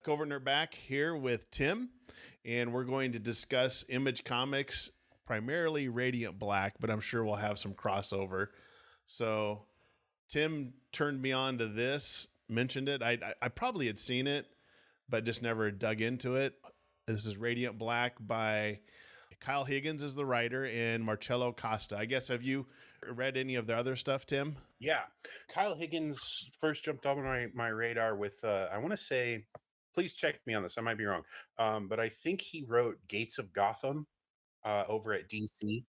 Coverner back here with Tim, and we're going to discuss Image Comics, primarily Radiant Black, but I'm sure we'll have some crossover. So Tim turned me on to this, mentioned it. I probably had seen it, but just never dug into it. This is Radiant Black by Kyle Higgins is the writer and Marcello Costa. I guess, have you read any of the other stuff, Tim? Yeah. Kyle Higgins first jumped on my radar with, I want to say, please check me on this, I might be wrong, but I think he wrote Gates of Gotham over at DC.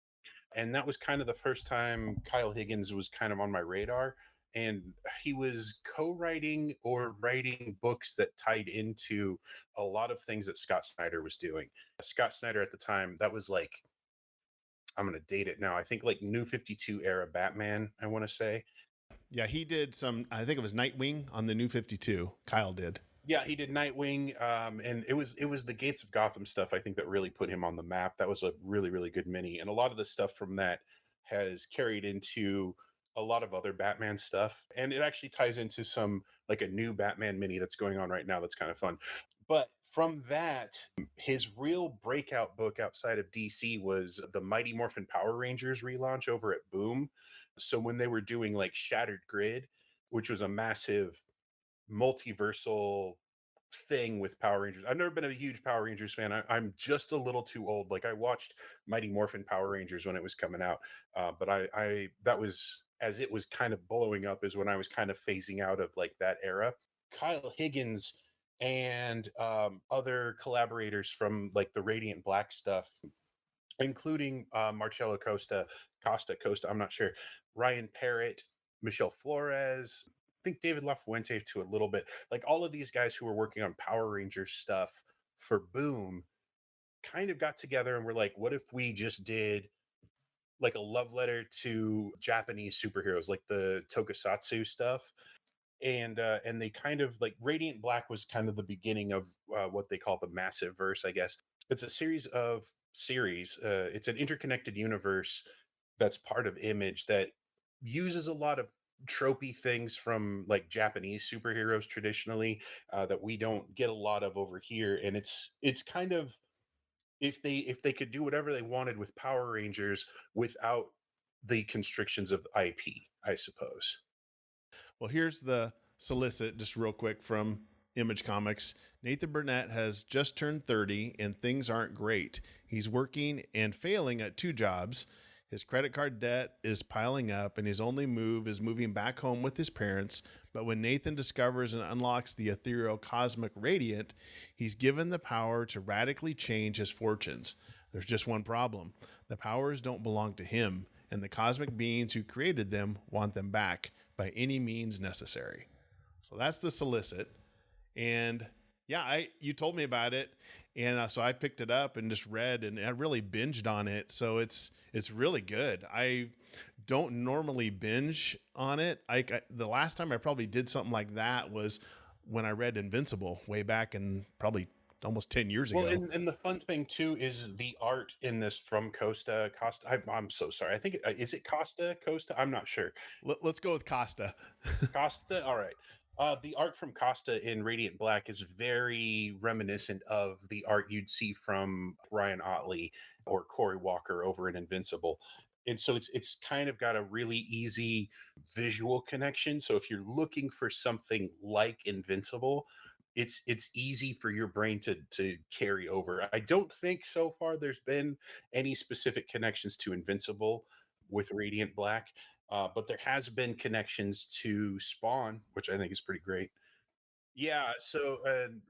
And that was kind of the first time Kyle Higgins was kind of on my radar. And he was co-writing or writing books that tied into a lot of things that Scott Snyder was doing. Scott Snyder at the time, that was like, I'm going to date it now, I think like New 52 era Batman, I want to say. Yeah, he did some, I think it was Nightwing on the New 52. Kyle did. Yeah, he did Nightwing, and it was the Gates of Gotham stuff, I think, that really put him on the map. That was a really, really good mini, and a lot of the stuff from that has carried into a lot of other Batman stuff, and it actually ties into some, like a new Batman mini that's going on right now that's kind of fun. But from that, his real breakout book outside of DC was the Mighty Morphin Power Rangers relaunch over at Boom. So when they were doing like Shattered Grid, which was a massive multiversal thing with Power Rangers. I've never been a huge Power Rangers fan. I'm just a little too old. Like I watched Mighty Morphin Power Rangers when it was coming out, but I that was as it was kind of blowing up is when I was kind of phasing out of like that era. Kyle Higgins and other collaborators from like the Radiant Black stuff, including Marcello Costa, I'm not sure, Ryan Parrott, Michelle Flores, I think David LaFuente to a little bit. Like all of these guys who were working on Power Rangers stuff for Boom kind of got together and were like, what if we just did like a love letter to Japanese superheroes, like the tokusatsu stuff? And they kind of like Radiant Black was kind of the beginning of what they call the Massiveverse, I guess. It's a series of series. It's an interconnected universe that's part of Image that uses a lot of tropey things from like Japanese superheroes traditionally that we don't get a lot of over here. And it's kind of, if they could do whatever they wanted with Power Rangers without the constrictions of IP, I suppose. Well, here's the solicit, just real quick from Image Comics. Nathan Burnett has just turned 30 and things aren't great. He's working and failing at 2 jobs. His credit card debt is piling up and his only move is moving back home with his parents. But when Nathan discovers and unlocks the ethereal cosmic radiant, he's given the power to radically change his fortunes. There's just one problem. The powers don't belong to him, and the cosmic beings who created them want them back by any means necessary. So that's the solicit. And yeah, you told me about it, and so I picked it up and just read, and I really binged on it. So it's really good. I don't normally binge on it. The last time I probably did something like that was when I read Invincible way back in probably almost 10 years ago. Well, and the fun thing too is the art in this from Costa. I'm so sorry. I think is it Costa? I'm not sure. Let's go with Costa. Costa. All right. The art from Costa in Radiant Black is very reminiscent of the art you'd see from Ryan Otley or Corey Walker over in Invincible. And so it's kind of got a really easy visual connection. So if you're looking for something like Invincible, it's easy for your brain to carry over. I don't think so far there's been any specific connections to Invincible with Radiant Black. But there has been connections to Spawn, which I think is pretty great. Yeah, so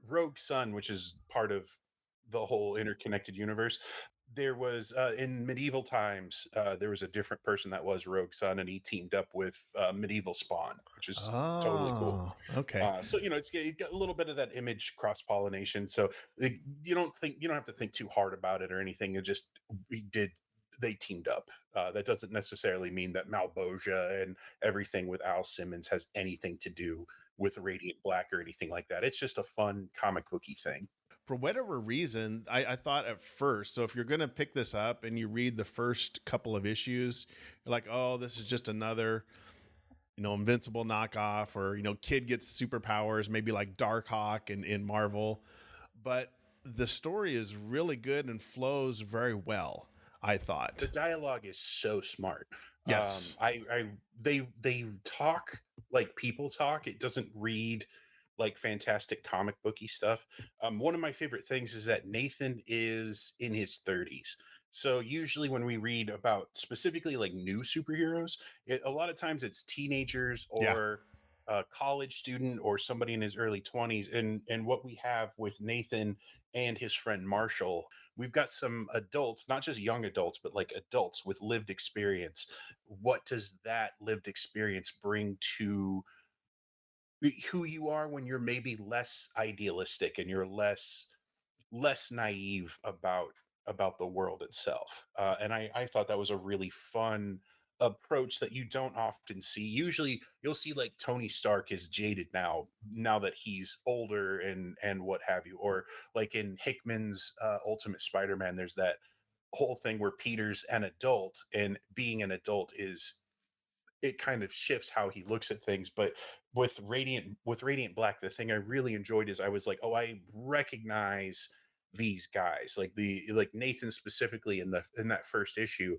Rogue Sun, which is part of the whole interconnected universe, there was in medieval times, there was a different person that was Rogue Sun, and he teamed up with medieval Spawn, which is totally cool. Okay. So you got a little bit of that Image cross pollination. So you don't have to think too hard about it or anything. They teamed up. That doesn't necessarily mean that Malboja and everything with Al Simmons has anything to do with Radiant Black or anything like that. It's just a fun comic booky thing. For whatever reason, I thought at first, so if you're going to pick this up and you read the first couple of issues, you're like, oh, this is just another Invincible knockoff, or kid gets superpowers, maybe like Darkhawk in Marvel. But the story is really good and flows very well, I The thought. dialogue is so smart. Yes. They talk like people talk. It doesn't read like fantastic comic booky stuff. One of my favorite things is that Nathan is in his 30s. So usually when we read about specifically like new superheroes, a lot of times it's teenagers Yeah. or a college student or somebody in his early 20s. And what we have with Nathan and his friend Marshall, we've got some adults, not just young adults, but like adults with lived experience. What does that lived experience bring to who you are when you're maybe less idealistic and you're less naive about the world itself? And I thought that was a really fun approach that you don't often see. Usually you'll see like Tony Stark is jaded now that he's older and what have you, or like in Hickman's Ultimate Spider-Man, there's that whole thing where Peter's an adult, and being an adult is, it kind of shifts how he looks at things. But with Radiant Black, the thing I really enjoyed is I was like, oh, I recognize these guys, like the like Nathan specifically in that first issue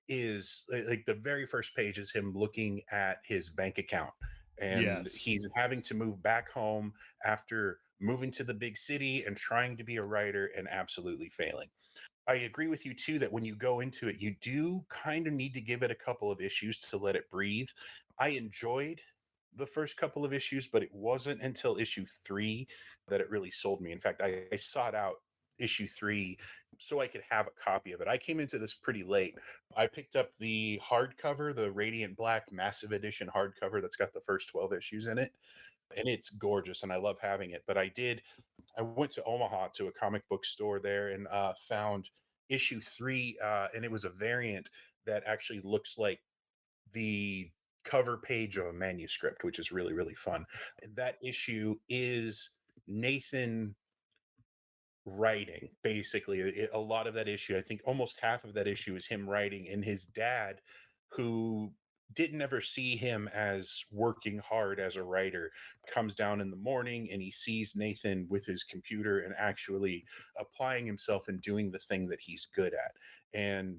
is like the very first page is him looking at his bank account, and Yes. he's having to move back home after moving to the big city and trying to be a writer and absolutely failing. I agree with you too that when you go into it, you do kind of need to give it a couple of issues to let it breathe. I enjoyed the first couple of issues, but it wasn't until issue 3 that it really sold me. In fact, I sought out issue 3 so I could have a copy of it. I came into this pretty late. I picked up the hardcover, the Radiant Black Massive Edition hardcover that's got the first 12 issues in it, and it's gorgeous and I love having it. But I went to Omaha to a comic book store there and found issue 3, and it was a variant that actually looks like the cover page of a manuscript, which is really really fun. And that issue is Nathan writing basically. A lot of that issue, I think almost half of that issue, is him writing, and his dad, who didn't ever see him as working hard as a writer, comes down in the morning and he sees Nathan with his computer and actually applying himself and doing the thing that he's good at, and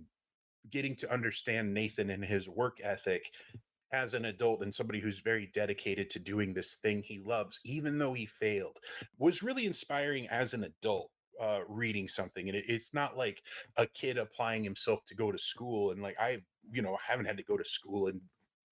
getting to understand Nathan and his work ethic as an adult and somebody who's very dedicated to doing this thing he loves, even though he failed, was really inspiring as an adult. Reading something, and it's not like a kid applying himself to go to school, and like haven't had to go to school in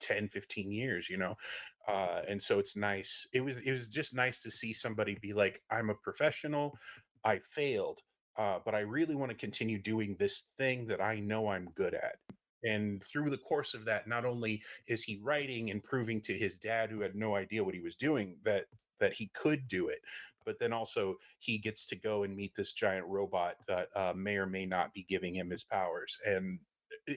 10, 15 years, and so it's nice. It was just nice to see somebody be like, I'm a professional, I failed, but I really want to continue doing this thing that I know I'm good at. And through the course of that, not only is he writing and proving to his dad, who had no idea what he was doing, that he could do it, but then also he gets to go and meet this giant robot that may or may not be giving him his powers. And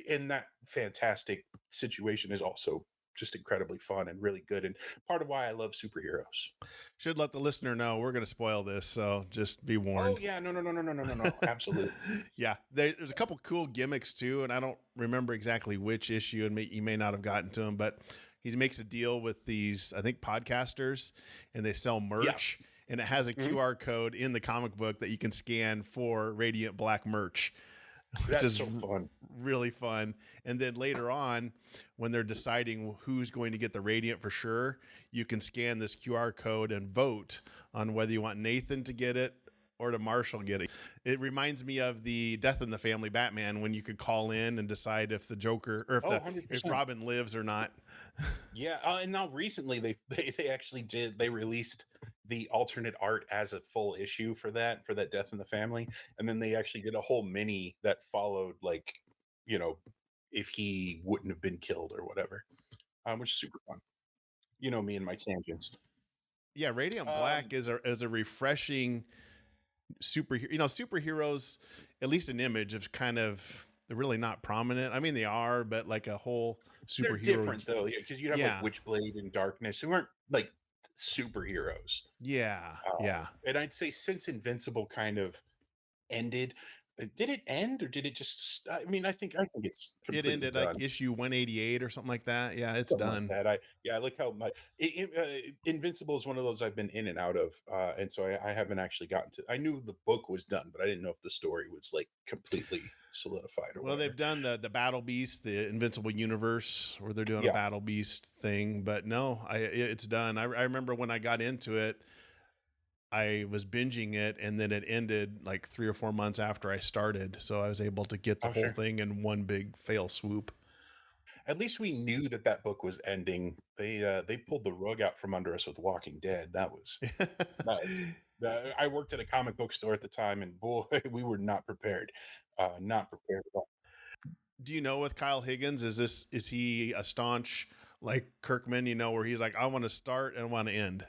in that fantastic situation is also just incredibly fun and really good, and part of why I love superheroes. Should let the listener know we're going to spoil this, so just be Oh warned. yeah, no, no, no, no, no, no, no, no, absolutely. Yeah, there's a couple cool gimmicks too, and I don't remember exactly which issue, and you may not have gotten to him, but he makes a deal with these, I think, podcasters, and they sell Yeah. merch, and it has a Mhm. QR code in the comic book that you can scan for Radiant Black merch, which That's is so fun. really fun. And then later on, when they're deciding who's going to get the Radiant for sure, you can scan this QR code and vote on whether you want Nathan to get it or to Marshall get it. It reminds me of the Death in the Family Batman, when you could call in and decide if the Joker, or Oh, if 100%. Robin lives or not. Yeah, and now recently they actually they released the alternate art as a full issue for that Death in the Family, and then they actually did a whole mini that followed, like, you know if he wouldn't have been killed or whatever, which is super fun. You know me and my tangents. Yeah, Radiant Um, Black is a refreshing superhero. Superheroes, at least in Image, is kind of, they're really not prominent. I mean, they are, but like a whole they're superhero. different though, yeah, because you have like Yeah, Witchblade and Darkness, who aren't like superheroes. yeah, yeah. And I'd say since Invincible kind of ended, Did it end or did it just? I mean, I think it's It completely ended like done. issue 188 or something like that. Yeah, it's Something like done. that. I look how much Invincible is one of those I've been in and out of, and so I haven't actually gotten to. I knew the book was done, but I didn't know if the story was like completely solidified or Well, they've whatever. done the Battle Beast, the Invincible Universe, where they're doing a Yeah, Battle Beast thing, but no, it's done. I remember when I got into it, I was binging it, and then it ended like 3 or 4 months after I started, so I was able to get the oh whole sure. thing in one big fail swoop. At least we knew that that book was ending. They pulled the rug out from under us with Walking Dead. That was. I worked at a comic book store at the time, and boy, we were not prepared. Not prepared at all. Do you know with Kyle Higgins, is he a staunch like Kirkman? You know, where he's like, I want to start and want to end.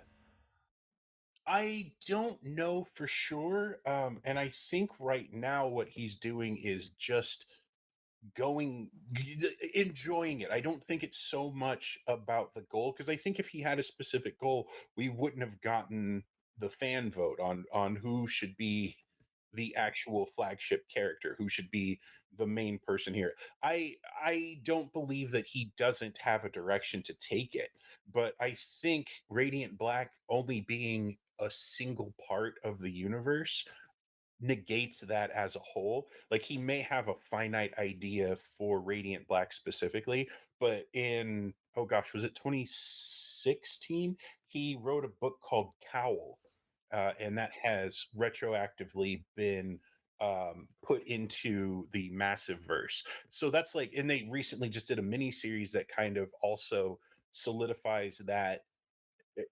I don't know for sure, and I think right now what he's doing is just going enjoying it. I don't think it's so much about the goal because I think if he had a specific goal, we wouldn't have gotten the fan vote on who should be the actual flagship character, who should be the main person here. I don't believe that he doesn't have a direction to take it, but I think Radiant Black only being a single part of the universe negates that as a whole. Like he may have a finite idea for Radiant Black specifically, but in oh gosh, was it 2016? He wrote a book called Cowl, and that has retroactively been put into the Massiveverse. So that's like, and they recently just did a mini series that kind of also solidifies that eh,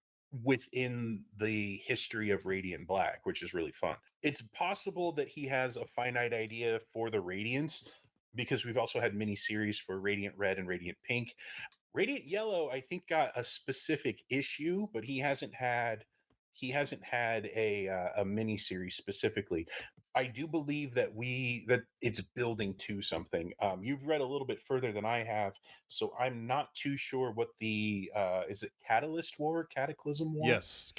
within the history of Radiant Black, which is really fun. It's possible that he has a finite idea for the Radiance because we've also had mini series for Radiant Red and Radiant Pink. Radiant Yellow, I think, got a specific issue, but he hasn't had a mini series specifically. I do believe that it's building to something. You've read a little bit further than I have, so I'm not too sure what the is it Catalyst War, Cataclysm War? Yes,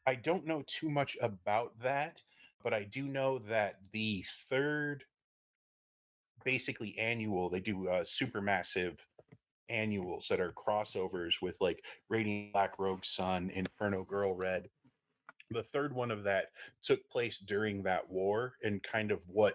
I don't know too much about that, but I do know that the third basically annual they do super massive annuals that are crossovers with like Radiant Black Rogue Sun, Inferno Girl Red. The third one of that took place during that war and kind of what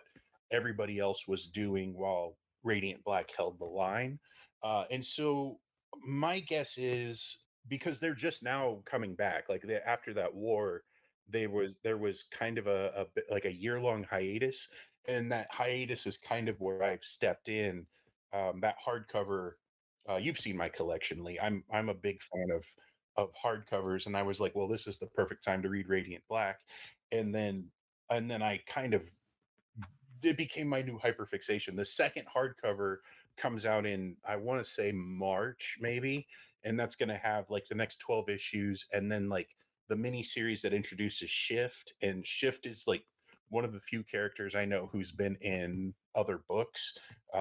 everybody else was doing while Radiant Black held the line. And so my guess is because they're just now coming back, like after that war, there was kind of a bit like a year-long hiatus, and that hiatus is kind of where I've stepped in. That hardcover, you've seen my collection, Lee. I'm a big fan of hardcovers, and I was like, well, this is the perfect time to read Radiant Black. And then I kind of it became my new hyperfixation. The second hardcover comes out in I want to say March maybe, and that's going to have like the next 12 issues and then like the mini series that introduces Shift, and Shift is like one of the few characters I know who's been in other books.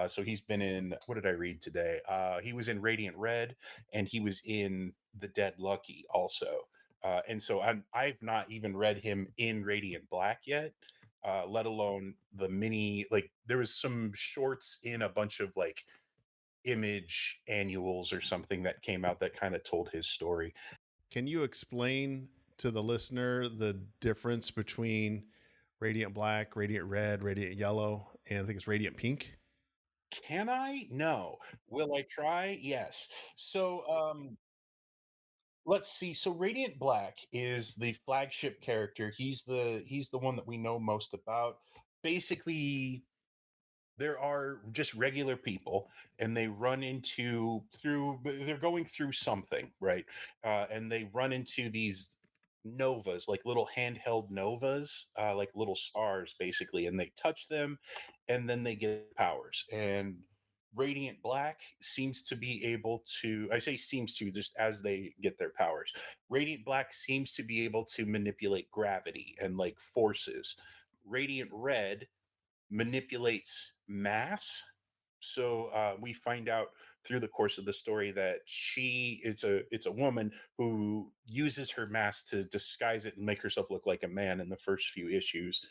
So he's been in, what did I read today? He was in Radiant Red and he was in The Dead Lucky also. And so I've not even read him in Radiant Black yet, let alone the mini. Like there was some shorts in a bunch of like image annuals or something that came out that kind of told his story. can you explain to the listener the difference between Radiant Black, Radiant Red, Radiant Yellow, and I think it's Radiant Pink? Can I? No. Will I try? Yes. So let's see. So Radiant Black is the flagship character. He's the one that we know most about. Basically, there are just regular people and they run into through they're going through something, right? And they run into these novas, like little handheld novas, like little stars basically, and they touch them and then they get powers. And Radiant Black seems to be able to, I say seems to, just as they get their powers, Radiant Black seems to be able to manipulate gravity and like forces. Radiant Red manipulates mass, So we find out through the course of the story that it's a woman who uses her mask to disguise it and make herself look like a man in the first few issues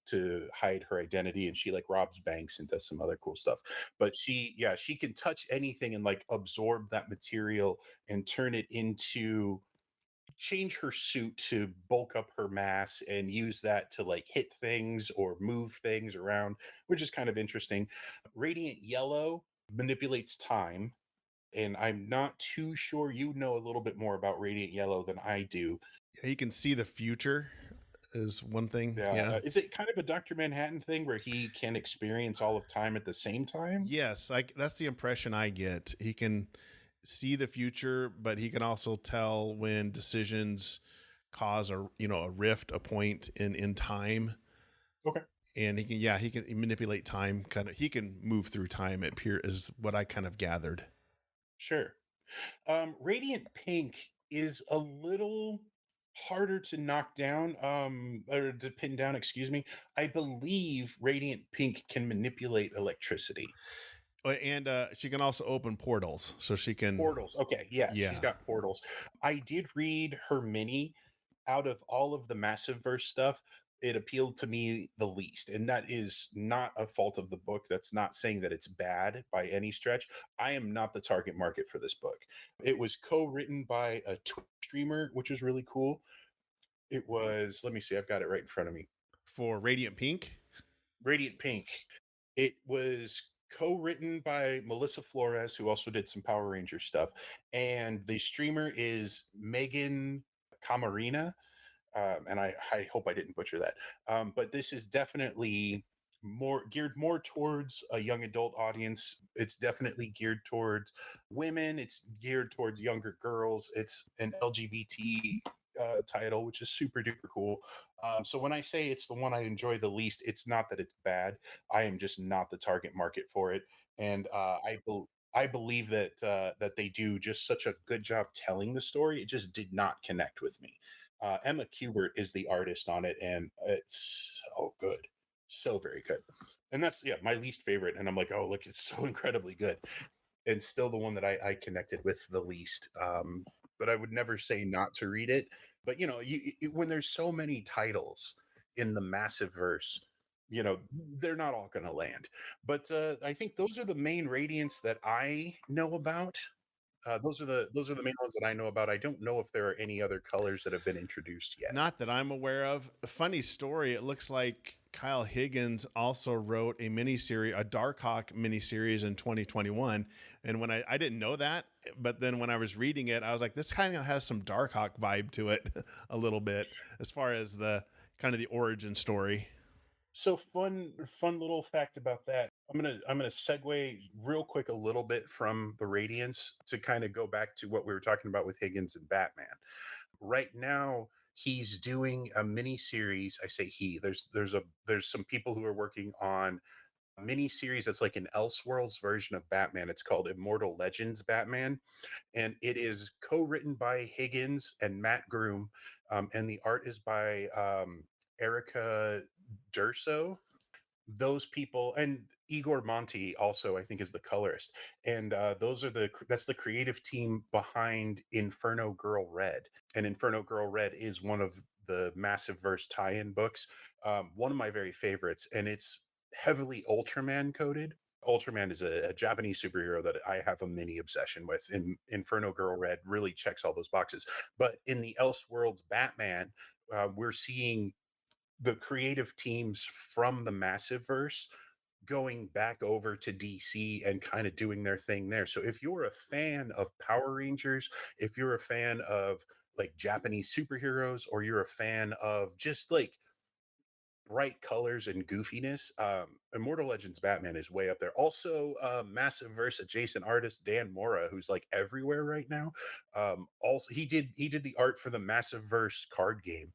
to hide her identity, and she like robs banks and does some other cool stuff. But she can touch anything and like absorb that material and turn it into change her suit to bulk up her mass and use that to like hit things or move things around, which is kind of interesting. Radiant Yellow manipulates time, and I'm not too sure, you know a little bit more about Radiant Yellow than I do. Yeah, he can see the future is one thing. Yeah, Yeah. is it kind of a Dr. Manhattan thing where he can experience all of time at the same time? Yes, like that's the impression I get. He can see the future, but he can also tell when decisions cause a rift, a point in time. Okay, And he can, yeah, he can manipulate time. Kind of, he can move through time. It appear is what I kind of gathered. sure. Radiant Pink is a little harder to knock down, or to pin down, excuse me. I believe Radiant Pink can manipulate electricity. And she can also open portals, so she can. Portals. Okay, yes, she's Yeah, got portals. I did read her mini. Out of all of the Massiveverse stuff, it appealed to me the least. And that is not a fault of the book. That's not saying that it's bad by any stretch. I am not the target market for this book. It was co-written by a Twitch streamer, which is really cool. It was, let me see, I've got it right in front of me. for Radiant Pink. Radiant Pink. It was co-written by Melissa Flores, who also did some Power Ranger stuff, and the streamer is Megan Camarina. And I hope I didn't butcher that. But this is definitely more geared more towards a young adult audience. It's definitely geared towards women. It's geared towards younger girls. It's an LGBT title, which is super duper cool. So when I say it's the one I enjoy the least, it's not that it's bad. I am just not the target market for it, and I believe that that they do just such a good job telling the story. It just did not connect with me. Emma Kubert is the artist on it, and it's so good, so very good. And that's yeah my least favorite. And I'm like, oh look, it's so incredibly good, and still the one that I connected with the least. But I would never say not to read it. But you know, when there's so many titles in the massive verse, you know, they're not all going to land. But I think those are the main radiants that I know about. Those are the main ones that I know about. I don't know if there are any other colors that have been introduced yet. Not that I'm aware of. A funny story. It looks like Kyle Higgins also wrote a miniseries, a Darkhawk miniseries in 2021. And when I didn't know that, but then when I was reading it, I was like, this kind of has some Darkhawk vibe to it a little bit as far as the kind of the origin story. So fun little fact about that. I'm gonna segue real quick a little bit from the Radiance to kind of go back to what we were talking about with Higgins and Batman. Right now, he's doing a mini series. I say he. There's some people who are working on a mini series that's like an Elseworlds version of Batman. It's called Immortal Legends Batman, and it is co-written by Higgins and Matt Groom, and the art is by Erica Durso. Those people, and Igor Monti also I think is the colorist, and those are that's the creative team behind Inferno Girl Red, and Inferno Girl Red is one of the Massive Verse tie-in books, one of my very favorites, and it's heavily Ultraman coded. Ultraman is a Japanese superhero that I have a mini obsession with, and Inferno Girl Red really checks all those boxes. But in the Elseworlds Batman, we're seeing the creative teams from the Massiveverse going back over to DC and kind of doing their thing there. So if you're a fan of Power Rangers, if you're a fan of like Japanese superheroes, or you're a fan of just like bright colors and goofiness, Immortal Legends Batman is way up there. Also, Massive Verse adjacent artist Dan Mora, who's like everywhere right now. Also, he did the art for the Massive Verse card game.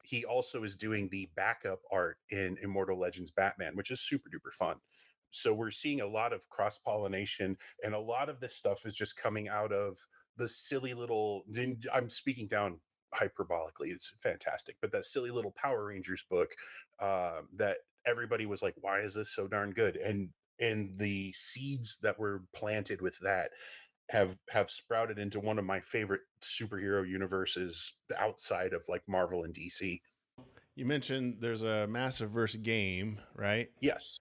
He also is doing the backup art in Immortal Legends Batman, which is super duper fun. So we're seeing a lot of cross pollination, and a lot of this stuff is just coming out of the silly little. I'm speaking down hyperbolically, it's fantastic, but that silly little Power Rangers book, that everybody was like, why is this so darn good? And and the seeds that were planted with that have sprouted into one of my favorite superhero universes outside of like Marvel and DC. You mentioned there's a Massiveverse game, right? Yes.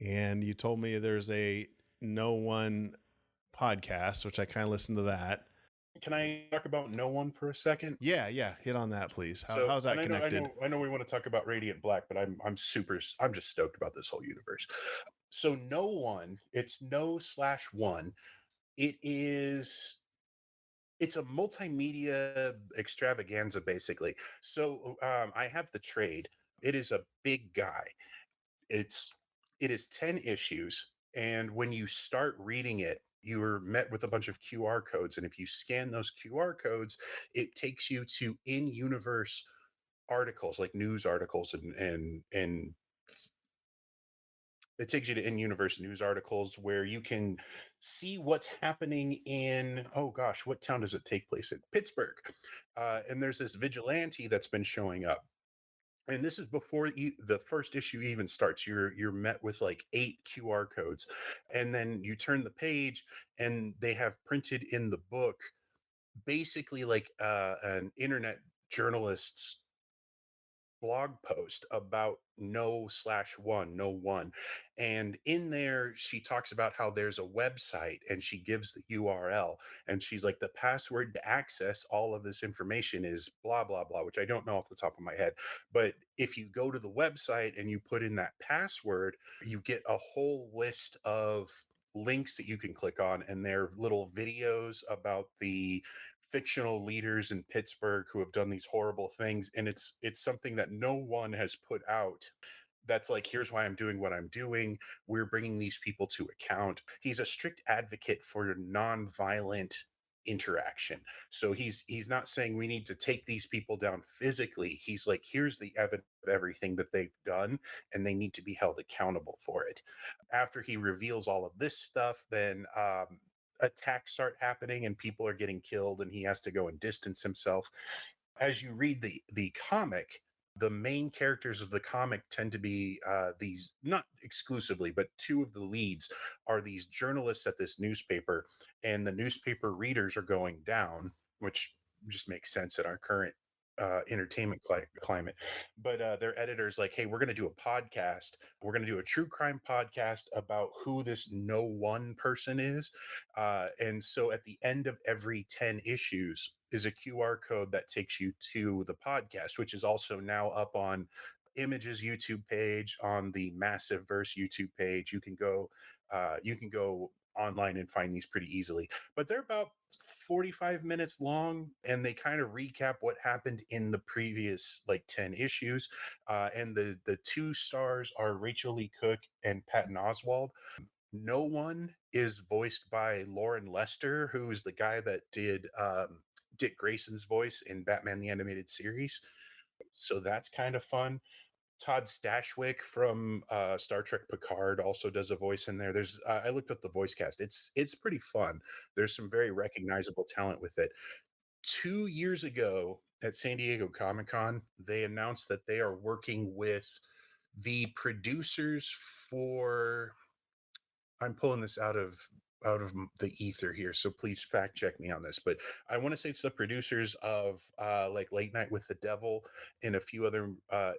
And you told me there's a No One podcast, which I kind of listened to that. Can I talk about No One for a second? Yeah, yeah. Hit on that, please. So, How's and that connected? I know we want to talk about Radiant Black, but I'm just stoked about this whole universe. So, No One, it's no slash one. It is it's a multimedia extravaganza, basically. So, I have the trade. It is a big guy. It's it is 10 issues, and when you start reading it, you're met with a bunch of QR codes, and if you scan those QR codes, it takes you to in-universe articles, like news articles, and it takes you to in-universe news articles where you can see what's happening in, oh gosh, what town does it take place in? Pittsburgh. And there's this vigilante that's been showing up, and this is before the first issue even starts. You're met with like 8 QR codes, and then you turn the page, and they have printed in the book basically like an internet journalist's blog post about no one, and in there she talks about how there's a website, and she gives the URL, and she's like, the password to access all of this information is blah blah blah, which I don't know off the top of my head, but if you go to the website and you put in that password, you get a whole list of links that you can click on, and they're little videos about the fictional leaders in Pittsburgh who have done these horrible things, and it's something that no one has put out. That's like, here's why I'm doing what I'm doing. We're bringing these people to account. He's a strict advocate for nonviolent interaction. So he's not saying we need to take these people down physically. He's like, here's the evidence of everything that they've done, and they need to be held accountable for it. After he reveals all of this stuff, then attacks start happening and people are getting killed, and he has to go and distance himself. As you read the comic, the main characters of the comic tend to be these, not exclusively, but two of the leads are these journalists at this newspaper, and the newspaper readers are going down, which just makes sense in our current entertainment climate. But their editor's like, hey, we're going to do a podcast. We're going to do a true crime podcast about who this no one person is. And so at the end of every 10 issues is a QR code that takes you to the podcast, which is also now up on Image's YouTube page, on the Massiveverse YouTube page. You can go online and find these pretty easily, but they're about 45 minutes long, and they kind of recap what happened in the previous like 10 issues. And the two stars are Rachel Lee Cook and Patton Oswald. No One is voiced by Lauren Lester, who's the guy that did Dick Grayson's voice in Batman the Animated Series. So that's kind of fun. Todd Stashwick from Star Trek Picard also does a voice in there. There's I looked up the voice cast. It's pretty fun. There's some very recognizable talent with it. 2 years ago at San Diego Comic Con, they announced that they are working with the producers for, I'm pulling this out of the ether here, so please fact check me on this, but I want to say it's the producers of like Late Night with the Devil and a few other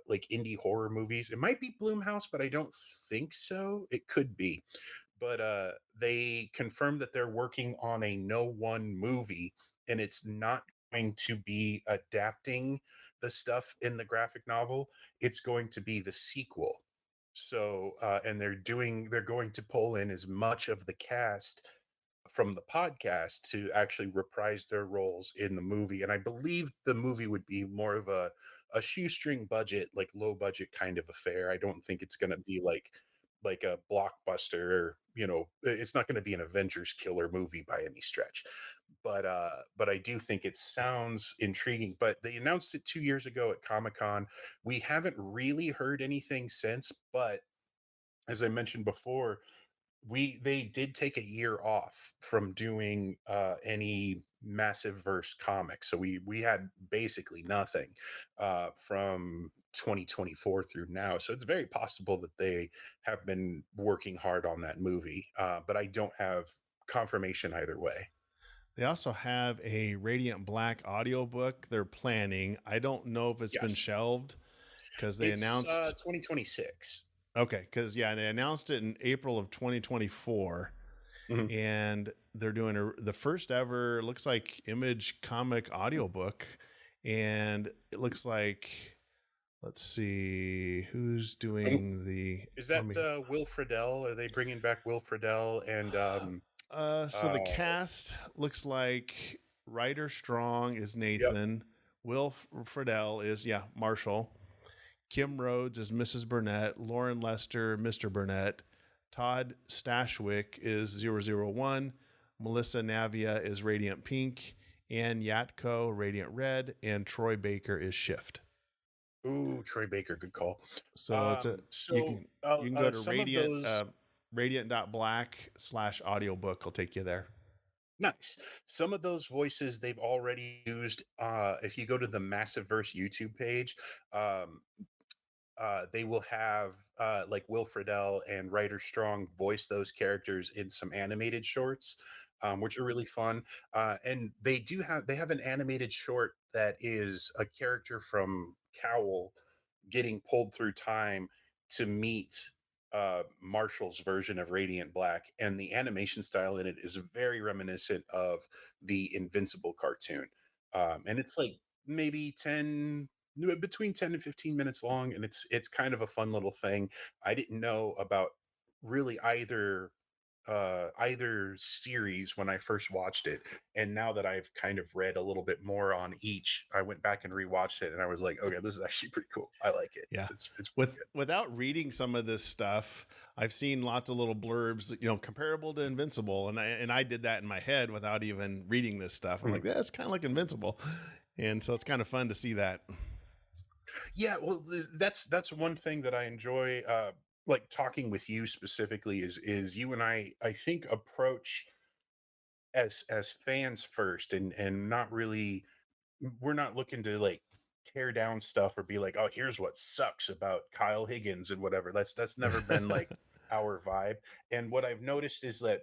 like indie horror movies. It might be Bloomhouse, but I don't think so. It could be. But they confirmed that they're working on a no one movie, and it's not going to be adapting the stuff in the graphic novel. It's going to be the sequel. So and they're going to pull in as much of the cast from the podcast to actually reprise their roles in the movie. And I believe the movie would be more of a shoestring budget, like low budget kind of affair. I don't think it's going to be like a blockbuster. It's not going to be an Avengers killer movie by any stretch. But I do think it sounds intriguing. But they announced it 2 years ago at Comic-Con. We haven't really heard anything since, but as I mentioned before, they did take a year off from doing any massive verse comics, so we had basically nothing from 2024 through now. So it's very possible that they have been working hard on that movie, but I don't have confirmation either way. They also have a Radiant Black audiobook they're planning. I don't know if it's been Yes, shelved because they it's announced, 2026. okay, because yeah, they announced it in April of 2024, Mhm. and they're doing the first ever, looks like, Image comic audiobook. And it looks like, let's see who's Um, doing the, is let that me, Will Friedle? Are they bringing back Will Friedle and so uh the cast looks like Ryder Strong is yep. Nathan, Will Friedle is, yeah, Marshall, Kim Rhodes is Mrs. Burnett, Lauren Lester, Mr. Burnett, Todd Stashwick is 001, Melissa Navia is Radiant Pink, Ann Yatko, Radiant Red, and Troy Baker is Shift. Ooh, Troy Baker, good call. So it's a, So you can go to some of those radiant.black/audiobook. I'll take you there. nice. Some of those voices they've already used. If you go to the Massiveverse YouTube page, um, they will have like Will Friedle and Ryder Strong voice those characters in some animated shorts, which are really fun. And they have an animated short that is a character from Cowl getting pulled through time to meet Marshall's version of Radiant Black, and the animation style in it is very reminiscent of the Invincible cartoon. And it's like maybe 10 between 10 and 15 minutes long, and it's kind of a fun little thing. I didn't know about really either series when I first watched it, and now that I've kind of read a little bit more on each, I went back and rewatched it, and I was like, okay, this is actually pretty cool. I like it. Yeah. It's pretty With good. without reading some of this stuff, I've seen lots of little blurbs, comparable to Invincible, and I did that in my head without even reading this stuff. I'm Mhm. like, yeah, it's kind of like Invincible, and so it's kind of fun to see that. Yeah, well, that's one thing that I enjoy. Like talking with you specifically is you and I think approach as fans first, and not really we're not looking to like tear down stuff or be like, oh, here's what sucks about Kyle Higgins and whatever. That's never been like our vibe. And what I've noticed is that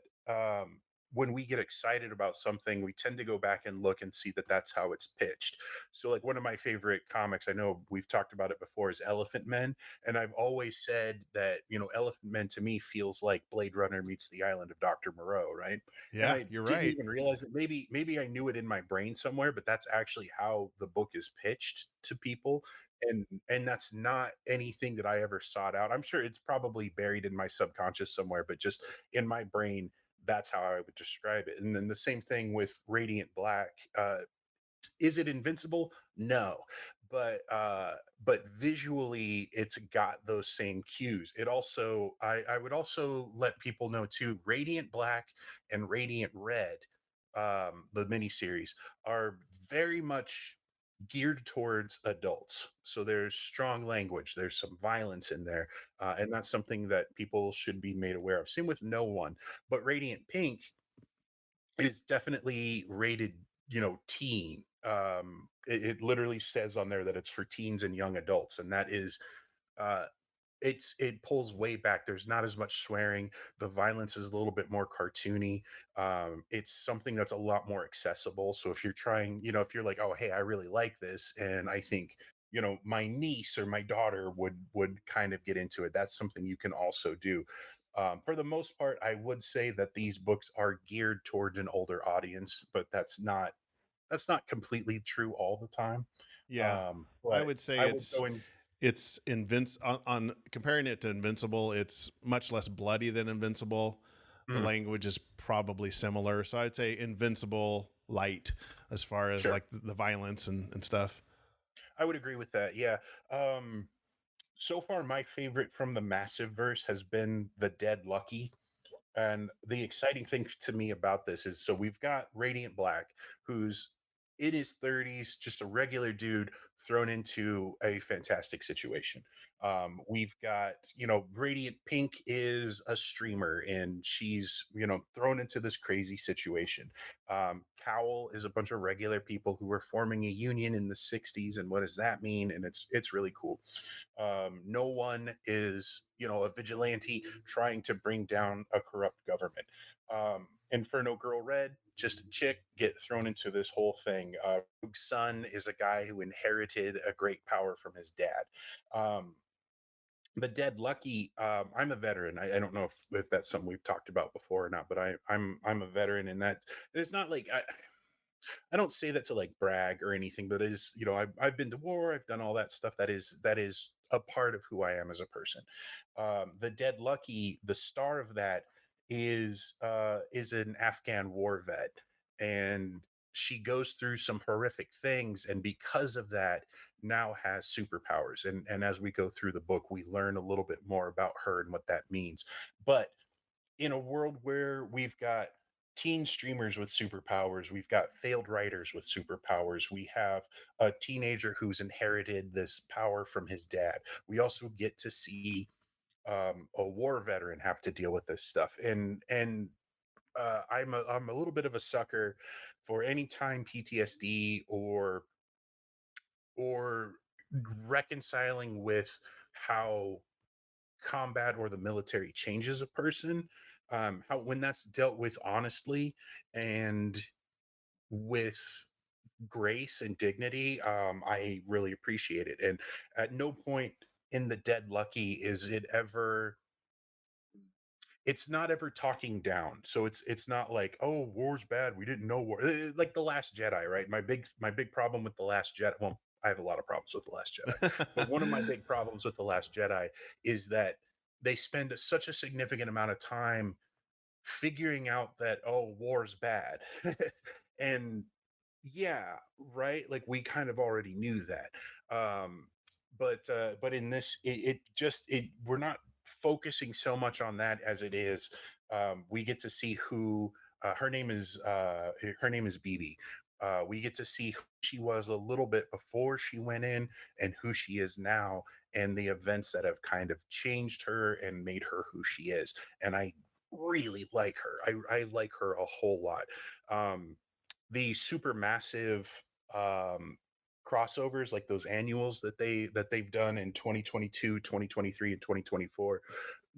when we get excited about something, we tend to go back and look and see that that's how it's pitched. So, like one of my favorite comics, I know we've talked about it before, is Elephant Men, and I've always said that Elephant Men to me feels like Blade Runner meets the Island of Dr. Moreau, right? And Yeah, I you're didn't right. even realize it. Maybe I knew it in my brain somewhere, but that's actually how the book is pitched to people. And that's not anything that I ever sought out. I'm sure it's probably buried in my subconscious somewhere, but just in my brain, that's how I would describe it. And then the same thing with Radiant Black. Is it invincible? No. But visually it's got those same cues. It also I would also let people know too, Radiant Black and Radiant Red, the miniseries, are very much geared towards adults. So there's strong language, there's some violence in there, and that's something that people should be made aware of. Same with No One, but Radiant Pink is definitely rated, teen. It literally says on there that it's for teens and young adults, and that is uh it pulls way back. There's not as much swearing. The violence is a little bit more cartoony. It's something that's a lot more accessible. So if you're trying, if you're like, oh hey, I really like this, and I think my niece or my daughter would kind of get into it, that's something you can also do. For the most part, I would say that these books are geared towards an older audience, but that's not completely true all the time. Yeah, I But would say I would go in. it's on comparing it to Invincible. It's much less bloody than Invincible. The Mm, language is probably similar, so I'd say Invincible light as far as sure. like the violence and stuff. I would agree with that. Yeah. Um, so far, my favorite from the Massive verse has been the Dead Lucky. And the exciting thing to me about this is so we've got Radiant Black, who's in his 30s, just a regular dude thrown into a fantastic situation. We've got, Radiant Pink is a streamer and she's, thrown into this crazy situation. Cowl is a bunch of regular people who were forming a union in the 60s. And what does that mean? And it's really cool. No one is, a vigilante trying to bring down a corrupt government. Inferno Girl Red, just a chick, get thrown into this whole thing. Rogue's son is a guy who inherited a great power from his dad. Um, the Dead Lucky, I'm a veteran. I don't know if that's something we've talked about before or not, but I'm a veteran, and that it's not like I don't say that to like brag or anything, but it is, I've been to war, I've done all that stuff. That is a part of who I am as a person. The Dead Lucky, the star of that is an Afghan war vet, and she goes through some horrific things, and because of that, now has superpowers. And as we go through the book, we learn a little bit more about her and what that means. But in a world where we've got teen streamers with superpowers, we've got failed writers with superpowers, we have a teenager who's inherited this power from his dad. We also get to see a war veteran have to deal with this stuff, and I'm a little bit of a sucker for any time PTSD or reconciling with how combat or the military changes a person, how when that's dealt with honestly and with grace and dignity, I really appreciate it. And at no point in the Dead Lucky is it ever, it's not ever talking down. So it's not like, oh, war's bad, we didn't know war. Like the Last Jedi, right? My big problem with the Last Jedi, well, I have a lot of problems with the Last Jedi, but one of my big problems with the Last Jedi is that they spend such a significant amount of time figuring out that, oh, war's bad. And yeah, right, like we kind of already knew that. But in this, it just it we're not focusing so much on that as it is, we get to see who, her name is BB. We get to see who she was a little bit before she went in and who she is now, and the events that have kind of changed her and made her who she is. And I really like her. I like her a whole lot. The super massive um crossovers, like those annuals that they've done in 2022, 2023, and 2024,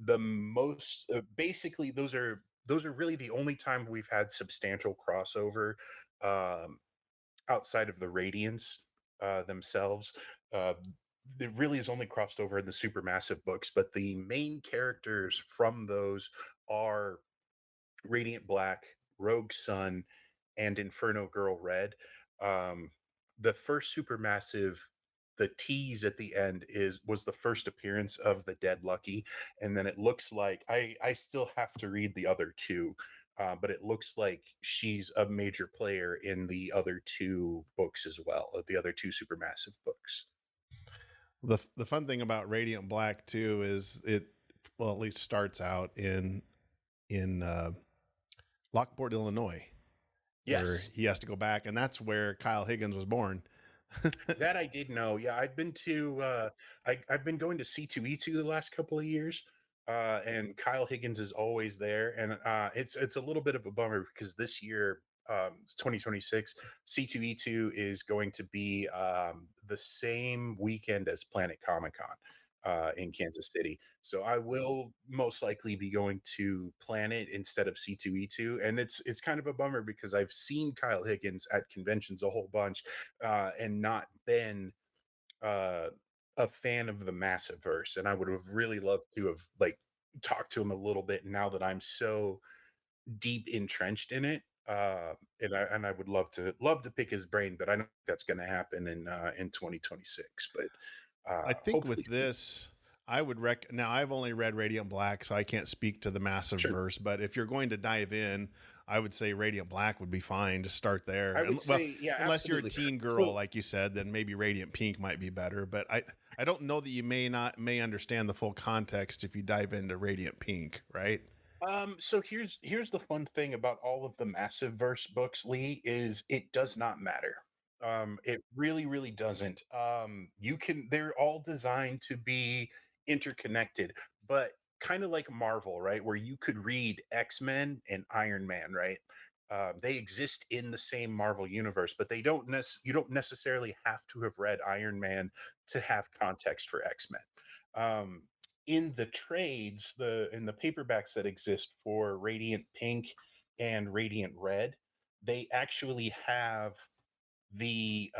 the most basically those are really the only time we've had substantial crossover, um outside of the Radiants themselves. uh it really is only crossed over in the supermassive books, but the main characters from those are Radiant Black, Rogue Sun, and Inferno Girl Red. Um, the first supermassive, the tease at the end was the first appearance of the Dead Lucky, and then it looks like I still have to read the other two, but it looks like she's a major player in the other two books as well, the other two supermassive books. The fun thing about Radiant Black too is it, well, at least starts out in Lockport, Illinois, where Yes, he has to go back, and that's where Kyle Higgins was born. that I did know. Yeah, I've been going to C2E2 the last couple of years. And Kyle Higgins is always there. And it's a little bit of a bummer because this year, it's 2026, C2E2 is going to be the same weekend as Planet Comic Con in Kansas City. So I will most likely be going to Planet instead of C2E2. And it's kind of a bummer because I've seen Kyle Higgins at conventions a whole bunch, and not been uh, a fan of the Massiveverse. And I would have really loved to have like talked to him a little bit now that I'm so deep entrenched in it. And I would love to pick his brain, but I don't think that's going to happen in 2026. But I think hopefully, with this, I would now I've only read Radiant Black, so I can't speak to the massive sure. verse. But if you're going to dive in, I would say Radiant Black would be fine to start there. I would And well, say, yeah, unless you're a absolutely. teen girl, So, like you said, then maybe Radiant Pink might be better. But I don't know that you may understand the full context if you dive into Radiant Pink, right? so here's the fun thing about all of the Massive Verse books, Lee, is it does not matter. It really, really doesn't. You can they're all designed to be interconnected, but kind of like Marvel, right? Where you could read X-Men and Iron Man, right? They exist in the same Marvel universe, but you don't necessarily have to have read Iron Man to have context for X-Men. Um, in the trades, the in the paperbacks that exist for Radiant Pink and Radiant Red, they actually have the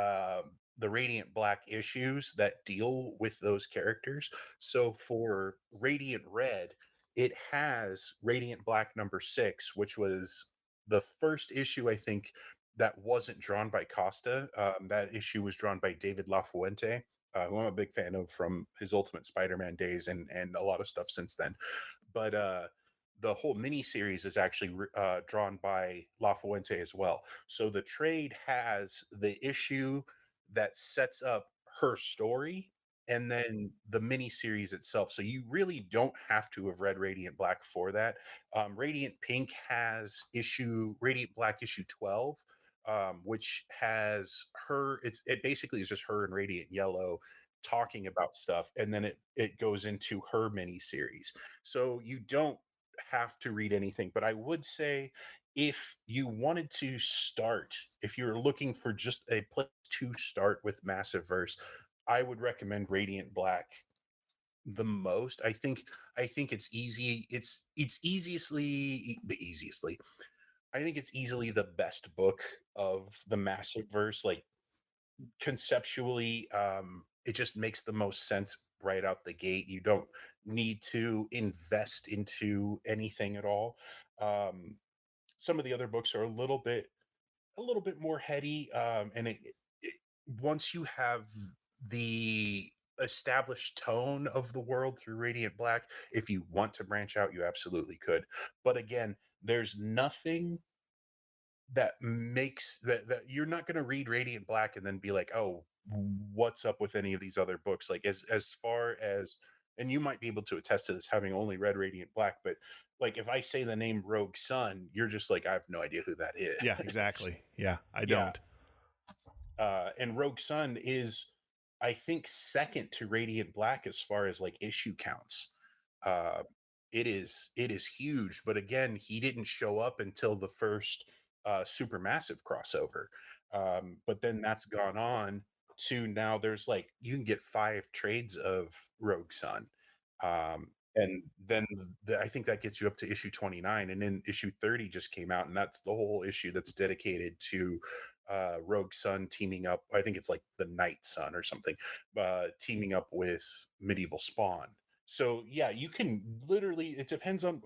Radiant Black issues that deal with those characters. So for Radiant Red, it has Radiant Black number 6, which was the first issue I think that wasn't drawn by Costa. That issue was drawn by David LaFuente, who I'm a big fan of from his Ultimate Spider-Man days and a lot of stuff since then. But the whole mini series is actually drawn by LaFuente as well. So the trade has the issue that sets up her story and then the mini series itself. So you really don't have to have read Radiant Black for that. Radiant Pink has Radiant Black issue 12, which has it basically is just her and Radiant Yellow talking about stuff, and then it goes into her mini series. So you don't have to read anything, but I would say if you wanted to start, if you're looking for just a place to start with Massiveverse, I would recommend Radiant Black the most. I think it's easy. It's easiestly. I think it's easily the best book of the Massiveverse. Like conceptually, it just makes the most sense right out the gate. You don't need to invest into anything at all. Um, some of the other books are a little bit more heady, and it once you have the established tone of the world through Radiant Black, if you want to branch out, you absolutely could. But again, there's nothing that makes that you're not going to read Radiant Black and then be like, "Oh, what's up with any of these other books?" Like as far as and you might be able to attest to this having only read Radiant Black, but like if I say the name Rogue Sun, you're just like, I have no idea who that Yeah, is. exactly. Yeah, I Yeah. don't. And Rogue Sun is, I think, second to Radiant Black as far as like issue counts. Uh, it is huge, but again, he didn't show up until the first Supermassive crossover. But then that's gone on to now. There's like you can get 5 trades of Rogue Sun, and then I think that gets you up to issue 29, and then issue 30 just came out, and that's the whole issue that's dedicated to Rogue Sun teaming up. I think it's like the Night Sun or something, teaming up with Medieval Spawn. So yeah, you can literally. It depends on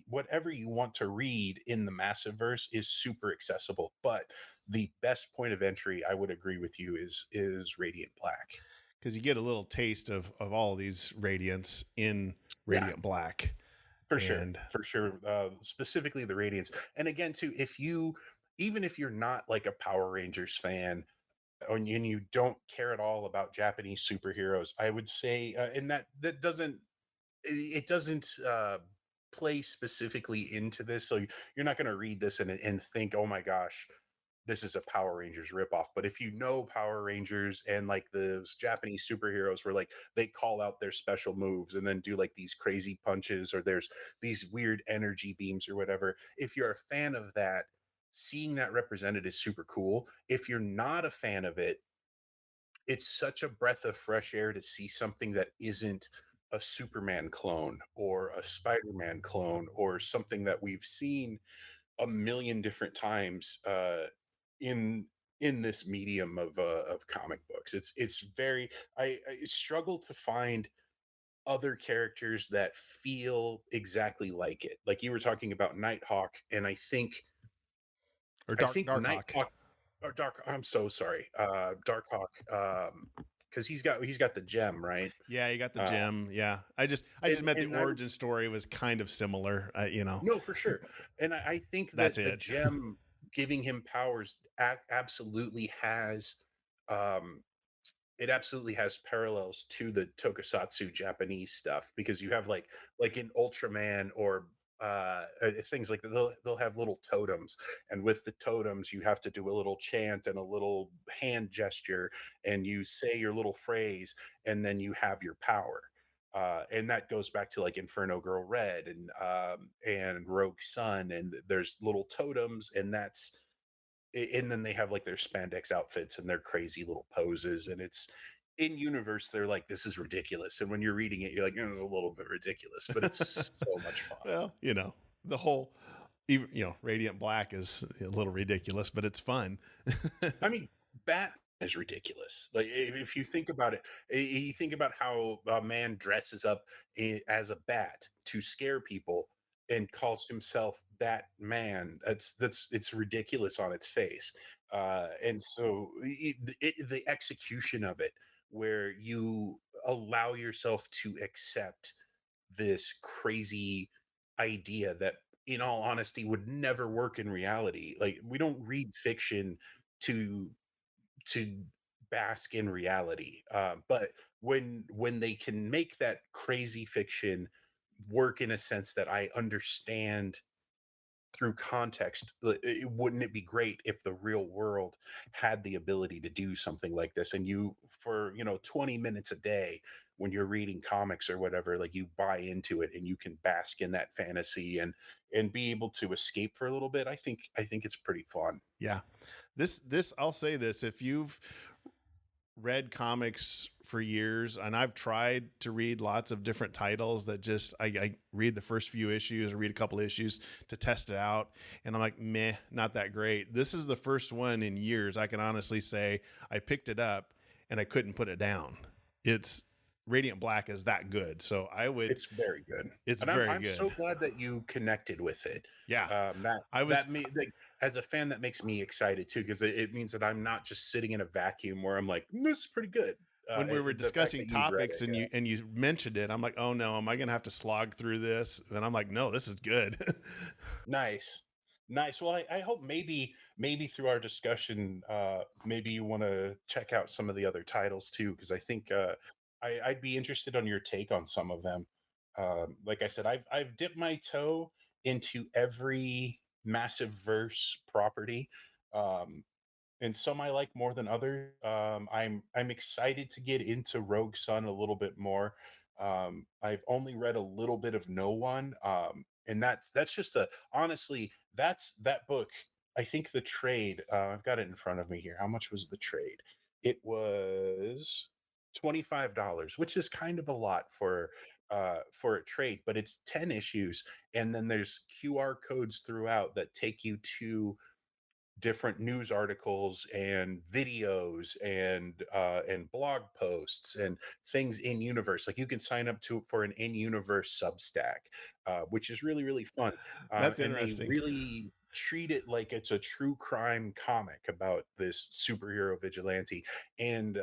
whatever you want to read in the Massiveverse is super accessible. But the best point of entry, I would agree with you, is Radiant Black. Because you get a little taste of all these radiants in Yeah, Radiant Black. And for sure. Specifically the Radiants, and again too, if you even if you're not like a Power Rangers fan and you don't care at all about Japanese superheroes, I would say, and that doesn't it doesn't play specifically into this. So you're not going to read this and think, oh my gosh, this is a Power Rangers ripoff. But if you know Power Rangers and like those Japanese superheroes where like they call out their special moves and then do like these crazy punches or there's these weird energy beams or whatever, if you're a fan of that, seeing that represented is super cool. If you're not a fan of it, it's such a breath of fresh air to see something that isn't a Superman clone or a Spider-Man clone or something that we've seen a million different times in this medium of comic books. It's very I struggle to find other characters that feel exactly like it. Like you were talking about Nighthawk, and or I Dark think Darkhawk. Nighthawk or Dark. I'm so sorry, Darkhawk, because he's got the gem, right? Yeah, you got the Uh, gem. Yeah, I just meant the and I origin story was kind of similar. no, for sure, and I think That's that the it. gem giving him powers absolutely has um it absolutely has parallels to the tokusatsu Japanese stuff because you have like an Ultraman or things like that. They'll have little totems, and with the totems you have to do a little chant and a little hand gesture, and you say your little phrase, and then you have your power. And that goes back to like Inferno Girl Red and Rogue Sun, and there's little totems, and and then they have like their spandex outfits and their crazy little poses, and it's in universe. They're like, this is ridiculous, and when you're reading it, you're like, it's a little bit ridiculous, but it's so much fun. Well, you know, the whole, even, you know, Radiant Black is a little ridiculous, but it's fun. I mean, Bat is ridiculous. Like if you think about it, you think about how a man dresses up as a bat to scare people and calls himself Batman. That's it's ridiculous on its face. And so the execution of it, where you allow yourself to accept this crazy idea that in all honesty would never work in reality. Like we don't read fiction to to bask in reality, but when they can make that crazy fiction work in a sense that I understand through context, wouldn't it be great if the real world had the ability to do something like this, and you for 20 minutes a day when you're reading comics or whatever, like you buy into it and you can bask in that fantasy and be able to escape for a little bit. I think it's pretty fun. Yeah. This I'll say this, if you've read comics for years, and I've tried to read lots of different titles that just I read the first few issues, I read a couple issues to test it out, and I'm like, meh, not that great. This is the first one in years I can honestly say I picked it up and I couldn't put it down. It's Radiant Black is that good. So I would, It's very good, it's and I'm very I'm so good. glad that you connected with it. Yeah. That I was, that me like, as a fan, that makes me excited too, because it means that I'm not just sitting in a vacuum where I'm like, this is pretty good. when we were The fact discussing that you've read topics it, and yeah. you mentioned it, I'm like, oh no, am I gonna have to slog through this? And I'm like, no, this is good. Nice. Nice. Well, I hope maybe through our discussion, maybe you want to check out some of the other titles too, because I think I'd be interested on your take on some of them. Like I said, I've dipped my toe into every massive verse property. Um, and some I like more than others. I'm excited to get into Rogue Sun a little bit more. I've only read a little bit of No One, and that's just a honestly that's that book. I think the trade. I've got it in front of me here. How much was the trade? It was $25, which is kind of a lot for a trade, but it's 10 issues, and then there's QR codes throughout that take you to different news articles and videos and blog posts and things in universe. Like you can sign up to for an in universe Substack, which is really really fun. That's And they interesting. really treat it like it's a true crime comic about this superhero vigilante, and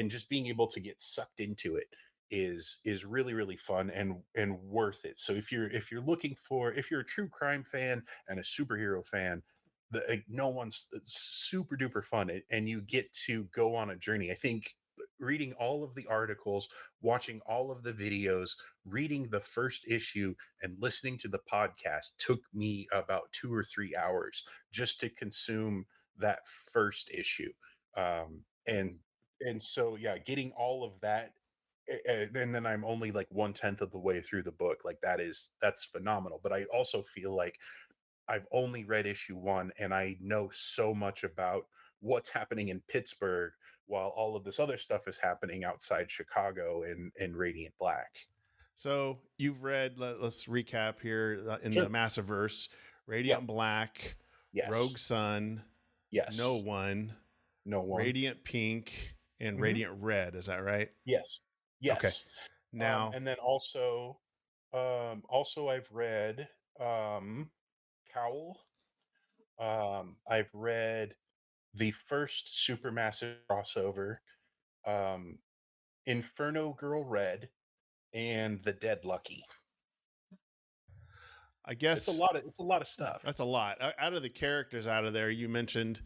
just being able to get sucked into it is really really fun and worth it. So if you're looking for, if you're a true crime fan and a superhero fan, no one's super duper fun, and you get to go on a journey. I think reading all of the articles, watching all of the videos, reading the first issue, and listening to the podcast took me about 2 or 3 hours just to consume that first issue. And so yeah, getting all of that, and then I'm only like 1/10 of the way through the book. Like that's phenomenal. But I also feel like I've only read issue one, and I know so much about what's happening in Pittsburgh while all of this other stuff is happening outside Chicago and Radiant Black. So you've read, us recap here in the Sure. Massiveverse, Yep. Radiant Black, Rogue Yes. Sun, No Yes. One, No one. Radiant Pink, and Hmm. Radiant Red. Is that right? Yes. Okay. Yes. Now, And then also I've read Cowl. I've read the first Supermassive crossover, um, Inferno Girl Red, and The Dead Lucky. I It's a guess lot of it's a lot of stuff. that's a lot. Out of the characters out of there, you mentioned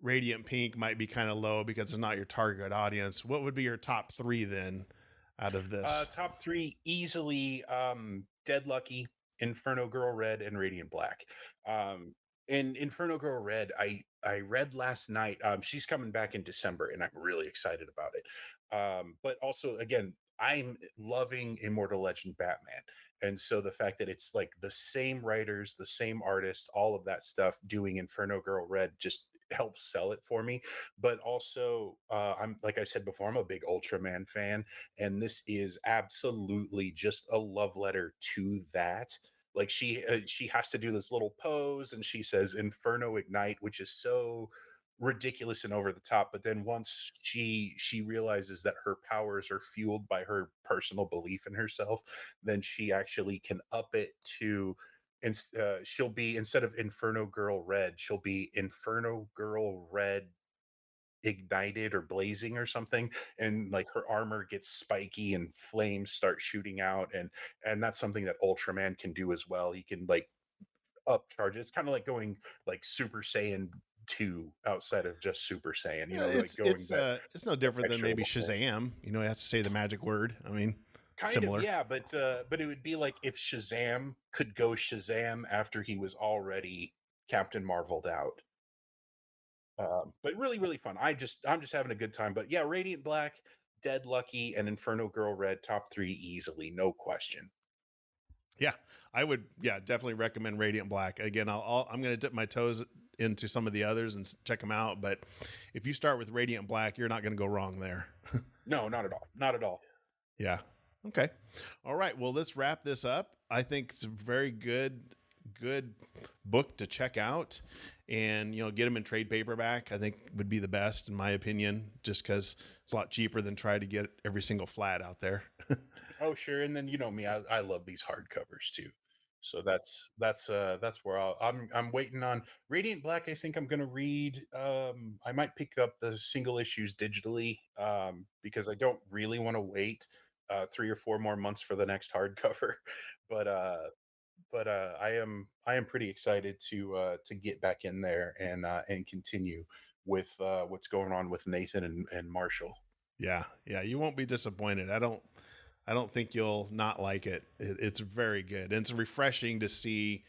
Radiant Pink might be kind of low because it's not your target audience. What would be your top three then out of this? Top three easily: Dead Lucky, Inferno Girl Red and Radiant Black. Um, and Inferno Girl Red, I read last night. She's coming back in December, and I'm really excited about it. But also, again, I'm loving Immortal Legend Batman, and so the fact that it's like the same writers, the same artist, all of that stuff doing Inferno Girl Red just helps sell it for me. But also, I'm like I said before, I'm a big Ultraman fan, and this is absolutely just a love letter to that. Like she has to do this little pose, and she says "Inferno Ignite," which is so ridiculous and over the top. But then once she realizes that her powers are fueled by her personal belief in herself, then she actually can up it to and she'll be, instead of Inferno Girl Red, she'll be Inferno Girl Red ignited or blazing or something, and like her armor gets spiky and flames start shooting out, and that's something that Ultraman can do as well. He can like upcharge. It's kind of like going like Super Saiyan 2 outside of just Super Saiyan, Yeah, like going that it's no different than extra maybe level more. Shazam. You know, he has to say the magic word. I mean, Kind of, similar. yeah, but it would be like if Shazam could go Shazam after he was already Captain Marveled out. But really, really fun. I'm just having a good time. But yeah, Radiant Black, Dead Lucky, and Inferno Girl Red, top three easily, no question. Yeah, I would. Yeah, definitely recommend Radiant Black. Again, I'm going to dip my toes into some of the others and check them out. But if you start with Radiant Black, you're not going to go wrong there. No, not at all. Not at all. Yeah. Okay. All right. Well, let's wrap this up. I think it's a very good book to check out, and get them in trade paperback. I think would be the best in my opinion, just because it's a lot cheaper than trying to get every single flat out there. Oh, sure. And then you know me, I love these hardcovers too. So that's where I'm waiting on Radiant Black. I think I'm gonna read. I might pick up the single issues digitally, because I don't really want to wait 3 or 4 more months for the next hardcover. But I am pretty excited to get back in there and continue with what's going on with Nathan and Marshall. Yeah, yeah, you won't be disappointed. I don't think you'll not like it. It's very good. And it's refreshing to see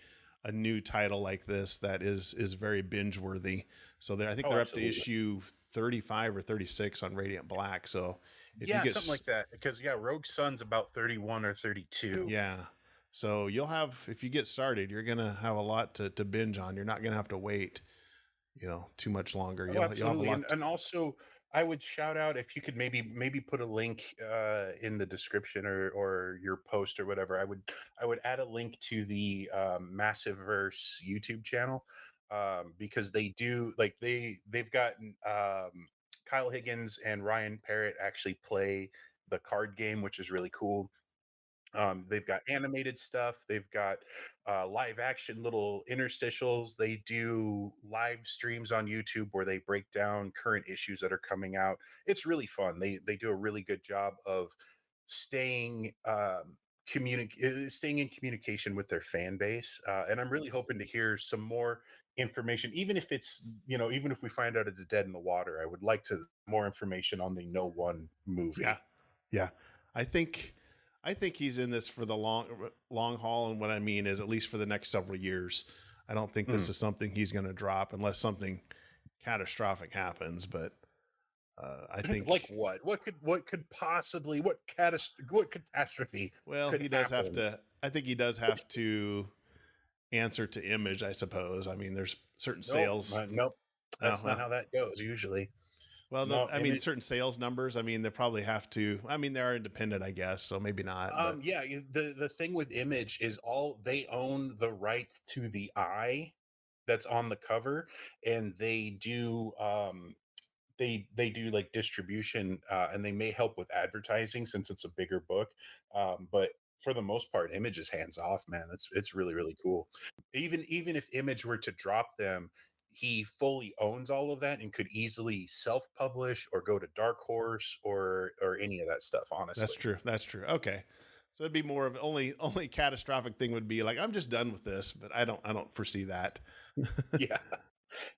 a new title like this that is very binge worthy. So I think Oh, they're up to absolutely. issue 35 or 36 on Radiant Black. So if you Yeah, get something like that. Because yeah, Rogue Sun's about 31 or 32. yeah, so you'll have, if you get started, you're gonna have a lot to binge on. You're not gonna have to wait, too much longer. Oh, You'll have a absolutely. lot. And also I would shout out if you could maybe put a link in the description or your post or whatever. I would add a link to the Massiveverse YouTube channel, because they do like they've gotten Kyle Higgins and Ryan Parrott actually play the card game, which is really cool. They've got animated stuff. They've got live action little interstitials. They do live streams on YouTube where they break down current issues that are coming out. It's really fun. They do a really good job of staying staying in communication with their fan base. And I'm really hoping to hear some more information, even if it's even if we find out it's dead in the water. I would like to more information on the No One Yeah, movie. yeah. I think I think he's in this for the long haul, and what I mean is at least for the next several years. I don't think this Mm. is something he's going to drop unless something catastrophic happens. But I Like think, what? What could possibly what catastrophe well, could he does have happen? to. I think he does have to answer to Image. I suppose. I mean, there's certain Nope, sales. nope. Oh That's not well. how that goes usually. Well, No, I mean, certain sales numbers. I mean, they probably have to. I mean, they are independent, I guess, so maybe not. But yeah, the thing with Image is all they own the rights to the eye that's on the cover, and they do like distribution, and they may help with advertising since it's a bigger book, but for the most part Image is hands off, man. It's really really cool. Even if Image were to drop them, he fully owns all of that and could easily self-publish or go to Dark Horse or any of that stuff, that's honestly. true. That's true. Okay. So it'd be more of only catastrophic thing would be like I'm just done with this, but I don't foresee that. Yeah.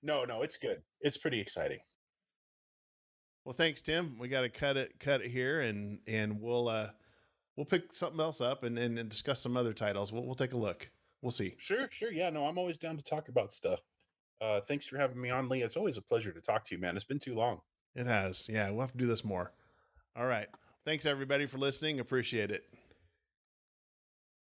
No, no, it's good. It's pretty exciting. Well, thanks, Tim. We got to cut it here, and we'll we'll pick something else up and discuss some other titles. We'll take a look. We'll see. Sure, sure. Yeah, no, I'm always down to talk about stuff. Thanks for having me on, Lee. It's always a pleasure to talk to you, man. It's been too long. It has. Yeah, we'll have to do this more. All right. Thanks everybody for listening. Appreciate it.